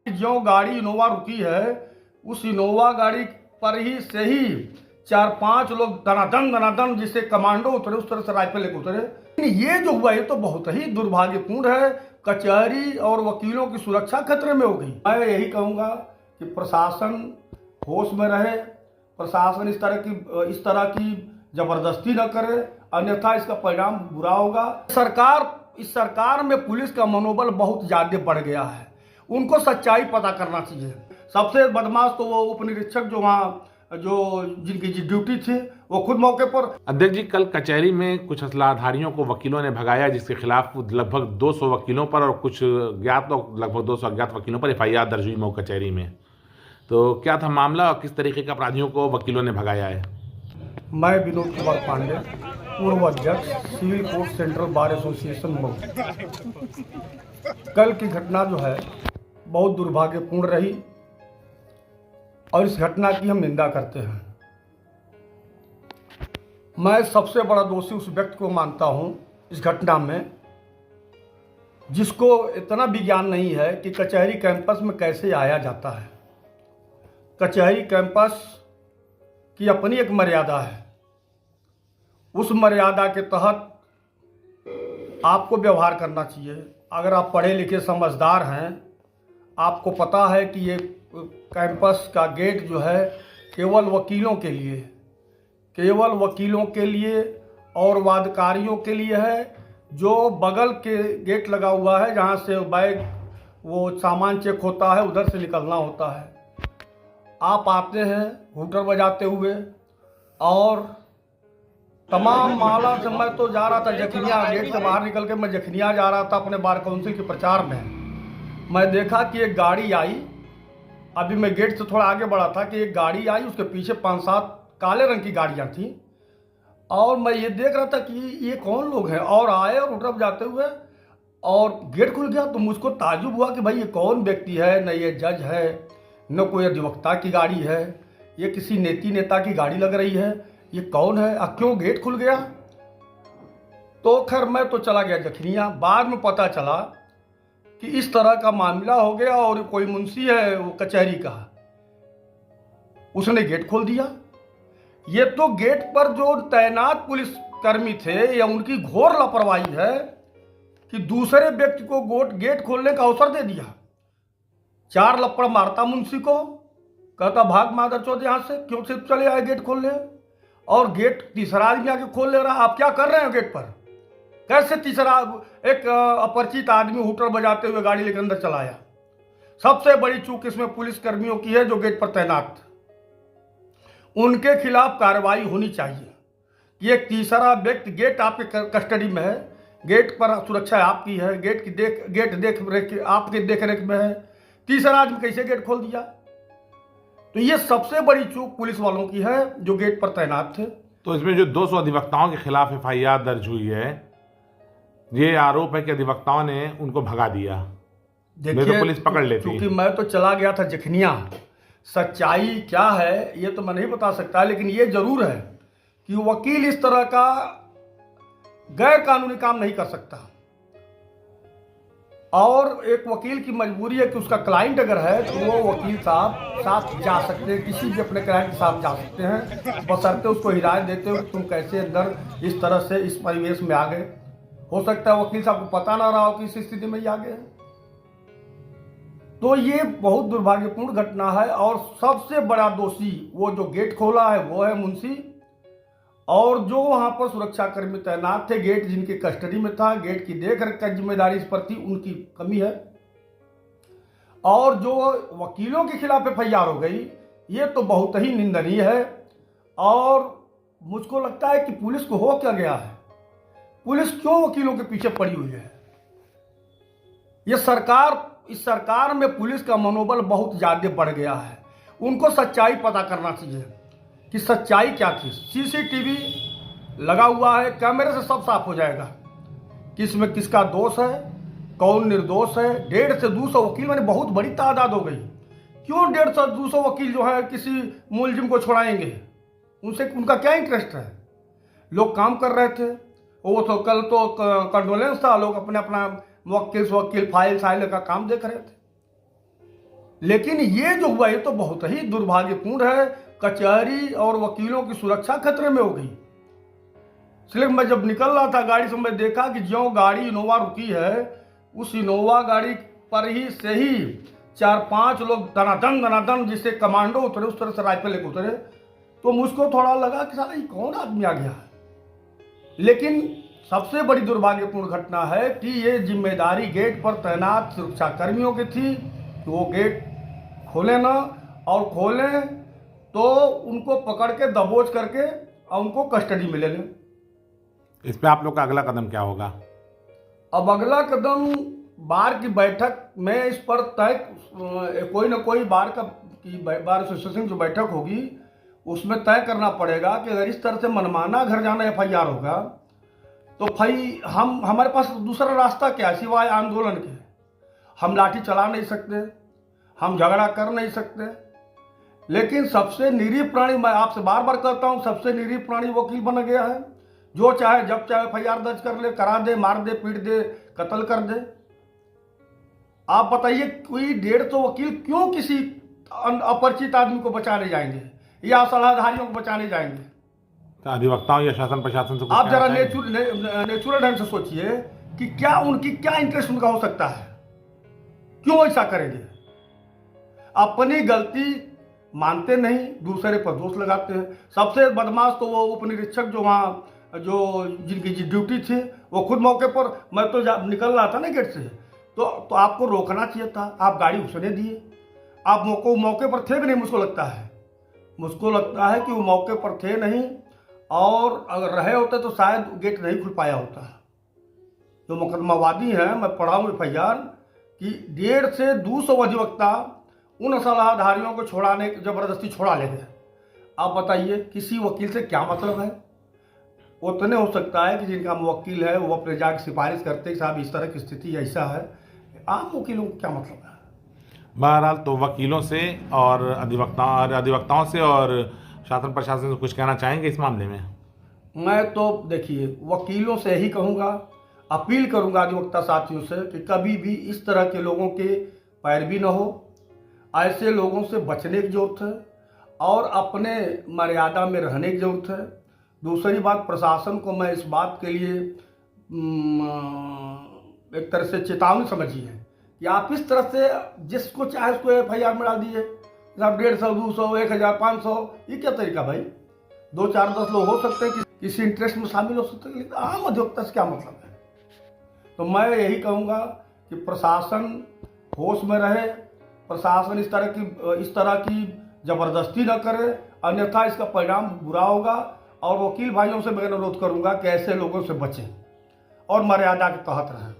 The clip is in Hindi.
जो गाड़ी इनोवा रुकी है उस इनोवा गाड़ी पर ही से ही 4-5 लोग दनादन जिससे कमांडो उतरे उस तरह से राइफल लेकर उतरे। लेकिन ये जो हुआ ये तो बहुत ही दुर्भाग्यपूर्ण है। कचहरी और वकीलों की सुरक्षा खतरे में हो गई। मैं यही कहूँगा कि प्रशासन होश में रहे, प्रशासन इस तरह की जबरदस्ती न करे, अन्यथा इसका परिणाम बुरा होगा। इस सरकार में पुलिस का मनोबल बहुत ज्यादा बढ़ गया है। उनको सच्चाई पता करना चाहिए। सबसे बदमाश तो वो उप निरीक्षक जिनकी ड्यूटी थी वो खुद मौके पर। अध्यक्ष जी, कल कचहरी में कुछ असलाधारियों को वकीलों ने भगाया, जिसके खिलाफ लगभग 200 वकीलों पर और कुछ ज्ञात लगभग 200 अज्ञात वकीलों पर FIR दर्ज हुई मऊ कचहरी में। तो क्या था मामला और किस तरीके का अपराधियों को वकीलों ने भगाया है? मैं विनोद कुमार पांडे, पूर्व अध्यक्ष civil court central bar association Mau. कल की घटना जो है बहुत दुर्भाग्यपूर्ण रही और इस घटना की हम निंदा करते हैं। मैं सबसे बड़ा दोषी उस व्यक्ति को मानता हूं इस घटना में जिसको इतना भी ज्ञान नहीं है कि कचहरी कैंपस में कैसे आया जाता है। कचहरी कैंपस की अपनी एक मर्यादा है। उस मर्यादा के तहत आपको व्यवहार करना चाहिए। अगर आप पढ़े लिखे समझदार हैं, आपको पता है कि ये कैंपस का गेट जो है केवल वकीलों के लिए और वादकारियों के लिए है। जो बगल के गेट लगा हुआ है जहाँ से बैग वो सामान चेक होता है, उधर से निकलना होता है। आप आते हैं हूटर बजाते हुए और तमाम माला से मैं तो जा रहा था जखनिया, गेट से बाहर निकल के मैं जखनिया जा रहा था अपने बार काउंसिल के प्रचार में। मैं देखा कि एक गाड़ी आई, अभी मैं गेट से थोड़ा आगे बढ़ा था कि एक गाड़ी आई, उसके पीछे 5-7 काले रंग की गाड़ियां थी और मैं ये देख रहा था कि ये कौन लोग हैं। और आए और उठर जाते हुए और गेट खुल गया तो मुझको ताजुब हुआ कि भाई ये कौन व्यक्ति है। न ये जज है, न कोई अधिवक्ता की गाड़ी है, ये किसी नेता की गाड़ी लग रही है। ये कौन है, क्यों गेट खुल गया? तो खैर मैं तो चला गया जखनिया। बाद में पता चला कि इस तरह का मामला हो गया और कोई मुंशी है वो कचहरी का, उसने गेट खोल दिया। ये तो गेट पर जो तैनात पुलिसकर्मी थे या उनकी घोर लापरवाही है कि दूसरे व्यक्ति को गेट खोलने का अवसर दे दिया। 4 लपड़ मारता मुंशी को, कहता भाग मादर चौथ यहां से, क्यों से चले आए गेट खोलने। और गेट तीसरा आदमी आके खोल ले रहा। आप क्या कर रहे हैं गेट पर? कैसे तीसरा एक अपरिचित आदमी हूटर बजाते हुए गाड़ी लेकर अंदर चलाया? सबसे बड़ी चूक इसमें पुलिस कर्मियों की है जो गेट पर तैनात थे। उनके खिलाफ कार्रवाई होनी चाहिए। ये एक तीसरा व्यक्ति, गेट आपके कस्टडी में है, गेट पर सुरक्षा आपकी है, आपके देख रेख में है, तीसरा आदमी कैसे गेट खोल दिया? तो ये सबसे बड़ी चूक पुलिस वालों की है जो गेट पर तैनात थे। तो इसमें जो 200 अधिवक्ताओं के खिलाफ FIR दर्ज हुई है, ये आरोप है कि अधिवक्ताओं ने उनको भगा दिया। देखिए तो पुलिस पकड़ लेती। क्योंकि मैं तो चला गया था जखनिया, सच्चाई क्या है ये तो मैं नहीं बता सकता, लेकिन ये जरूर है कि वकील इस तरह का गैर कानूनी काम नहीं कर सकता। और एक वकील की मजबूरी है कि उसका क्लाइंट अगर है तो वो वकील साहब साथ जा सकते हैं, किसी भी अपने क्लाइंट के साथ जा सकते हैं, बशर्ते उसको हिदायत देते हो तुम कैसे अंदर इस तरह से इस परिवेश में आ गए। हो सकता है वकील साहब को पता ना रहा हो कि इस स्थिति में ही आ गए। तो ये बहुत दुर्भाग्यपूर्ण घटना है और सबसे बड़ा दोषी वो जो गेट खोला है वो है मुंशी, और जो वहां पर सुरक्षाकर्मी तैनात थे, गेट जिनके कस्टडी में था, गेट की देखरेख की जिम्मेदारी इस पर थी, उनकी कमी है। और जो वकीलों के खिलाफ FIR हो गई ये तो बहुत ही निंदनीय है। और मुझको लगता है कि पुलिस को हो क्या गया है, पुलिस क्यों वकीलों के पीछे पड़ी हुई है? इस सरकार में पुलिस का मनोबल बहुत ज्यादा बढ़ गया है। उनको सच्चाई पता करना चाहिए कि सच्चाई क्या थी। CCTV लगा हुआ है, कैमरे से सब साफ हो जाएगा किसमें किसका दोष है, कौन निर्दोष है। 150 से 200 वकील, मैंने बहुत बड़ी तादाद हो गई। क्यों 150 से 200 वकील जो है किसी मुलजिम को छुड़ाएंगे? उनका क्या इंटरेस्ट है? लोग काम कर रहे थे, वो तो कल तो कंडोलेंस था, लोग अपना वकील फाइल का काम देख रहे थे। लेकिन ये जो हुआ ये तो बहुत ही दुर्भाग्यपूर्ण है। कचहरी और वकीलों की सुरक्षा खतरे में हो गई। इसलिए मैं जब निकल रहा था गाड़ी से मैं देखा कि जो गाड़ी इनोवा रुकी है उस इनोवा गाड़ी पर ही से ही 4-5 लोग दनादन जिससे कमांडो उतरे उस तरह से राइफल लेकर उतरे। तो मुझको थोड़ा लगा कि साला ये कौन आदमी आ गया है। लेकिन सबसे बड़ी दुर्भाग्यपूर्ण घटना है कि ये जिम्मेदारी गेट पर तैनात सुरक्षा कर्मियों की थी कि वो गेट खोलें ना, और खोलें तो उनको पकड़ के दबोच करके और उनको कस्टडी में ले लें। इस पे आप लोग का अगला कदम क्या होगा? अब अगला कदम बार की बैठक में इस पर तय कोई ना कोई बार एसोसिएशन जो बैठक होगी उसमें तय करना पड़ेगा कि अगर इस तरह से मनमाना घर जाना FIR होगा तो भाई हमारे पास दूसरा रास्ता क्या है सिवाय आंदोलन के। हम लाठी चला नहीं सकते, हम झगड़ा कर नहीं सकते। लेकिन सबसे निरीह प्राणी, मैं आपसे बार बार कहता हूं, सबसे निरीह प्राणी वकील बन गया है। जो चाहे जब चाहे FIR दर्ज कर ले, करा दे, मार दे, पीट दे, कत्ल कर दे। आप बताइए कोई 150 वकील क्यों किसी अपरिचित आदमी को बचाने जाएंगे या सलाहधारियों को बचाने जाएंगे? अधिवक्ताओं या शासन प्रशासन से कुछ आप जरा कहना चाहेंगे? नेचुरल ढंग से सोचिए कि क्या इंटरेस्ट उनका हो सकता है, क्यों ऐसा करेंगे? अपनी गलती मानते नहीं, दूसरे पर दोष लगाते हैं। सबसे बदमाश तो वो उपनिरीक्षक जो वहाँ जिनकी ड्यूटी थी वो खुद मौके पर, मैं तो निकल रहा था ना गेट से, तो आपको रोकना चाहिए था, आप गाड़ी घुसने दिए। आप मौके पर थे भी नहीं, मुझको लगता है कि वो मौके पर थे नहीं, और अगर रहे होते तो शायद गेट नहीं खुल पाया होता। जो मुकदमावादी हैं, मैं पढ़ा हूँ FIR कि 150 से 200 अधिवक्ता उन सलाहधारियों को जबरदस्ती छोड़ा ले गए। आप बताइए किसी वकील से क्या मतलब है? उतने हो सकता है कि जिनका वकील है वो अपने जाके सिफारिश करते कि साहब इस तरह की स्थिति ऐसा है। आम वकीलों को क्या मतलब है? बहरहाल तो वकीलों से और अधिवक्ताओं से और शासन प्रशासन से कुछ कहना चाहेंगे इस मामले में? मैं तो देखिए वकीलों से ही कहूँगा, अपील करूँगा अधिवक्ता साथियों से कि कभी भी इस तरह के लोगों के पैरवी न हो। ऐसे लोगों से बचने की जरूरत है और अपने मर्यादा में रहने की जरूरत है। दूसरी बात, प्रशासन को मैं इस बात के लिए एक तरह से चेतावनी समझिए कि आप इस तरह से जिसको चाहे उसको FIR में डाल दीजिए। आप 150, 200, 1000, 500, ये क्या तरीका भाई? 2, 4, 10 लोग हो सकते हैं कि किसी इंटरेस्ट में शामिल हो सकते हैं, लेकिन आम अधिवक्ता से क्या मतलब है? तो मैं यही कहूँगा कि प्रशासन होश में रहे, प्रशासन इस तरह की जबरदस्ती न करे, अन्यथा इसका परिणाम बुरा होगा। और वकील भाइयों से मैं अनुरोध करूँगा कि ऐसे लोगों से बचें और मर्यादा के तहत रहें।